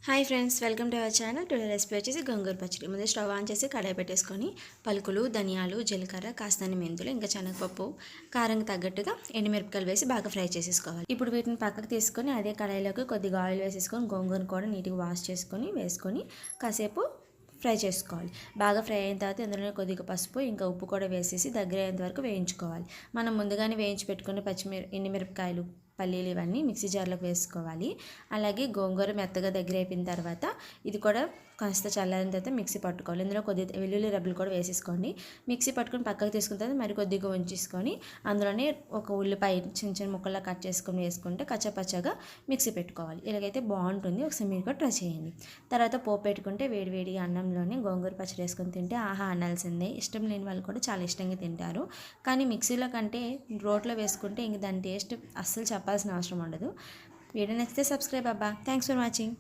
Hi friends, welcome to our channel. Today recipe వచ్చేసి గోంగూర పచ్చడి. ముందు స్టవ్ ఆన్ చేసి కడాయి పెట్టేసుకొని పలుకులు, ధనియాలు, జీలకర్ర, కాస్తని మెంతులు, ఇంకా శనగపప్పు, కారంకి తగ్గట్టుగా ఎండుమిరపకాయలు వేసి బాగా ఫ్రై చేసేసుకోవాలి. ఇప్పుడు వీటిని పక్కకు తీసుకొని అదే కడాయిలోకి కొద్దిగా ఆయిల్ వేసేసుకొని గోంగూరను కూడా నీట్గా వాష్ చేసుకొని వేసుకొని కాసేపు ఫ్రై చేసుకోవాలి. బాగా ఫ్రై అయిన తర్వాత ఇందులో కొద్దిగా పసుపు ఇంకా ఉప్పు కూడా వేసేసి దగ్గర అయ్యేంత వరకు వేయించుకోవాలి. మనం ముందుగానే వేయించి పెట్టుకుని ఎండుమిరపకాయలు, పల్లీలు ఇవన్నీ మిక్సీ జార్లోకి వేసుకోవాలి. అలాగే గోంగూర మెత్తగా దగ్గర అయిపోయిన తర్వాత ఇది కూడా కాస్త చల్లారిన తర్వాత మిక్సీ పట్టుకోవాలి. ఇందులో కొద్దిగా వెల్లుల్లి రెబ్బలు కూడా వేసేసుకోండి. మిక్సీ పట్టుకొని పక్కకు తీసుకున్న తర్వాత మరి కొద్దిగా ఉంచేసుకొని అందులోనే ఒక ఉల్లిపాయ చిన్న చిన్న ముక్కల్లా కట్ చేసుకొని వేసుకుంటే కచ్చపచ్చగా మిక్సీ పెట్టుకోవాలి. ఇలాగైతే బాగుంటుంది. ఒకసారి మీరు కూడా ట్రై చేయండి. తర్వాత పోపు పెట్టుకుంటే వేడివేడి అన్నంలోనే గోంగూర పచ్చడి వేసుకొని తింటే ఆహా అనాల్సిందే. ఇష్టం లేని వాళ్ళు కూడా చాలా ఇష్టంగా తింటారు. కానీ మిక్సీలో కంటే రోట్లో వేసుకుంటే ఇంక దాని టేస్ట్ అస్సలు చెప్పాల్సిన అవసరం ఉండదు. వీడియో నచ్చితే సబ్స్క్రైబ్ అబ్బా. Thanks for watching.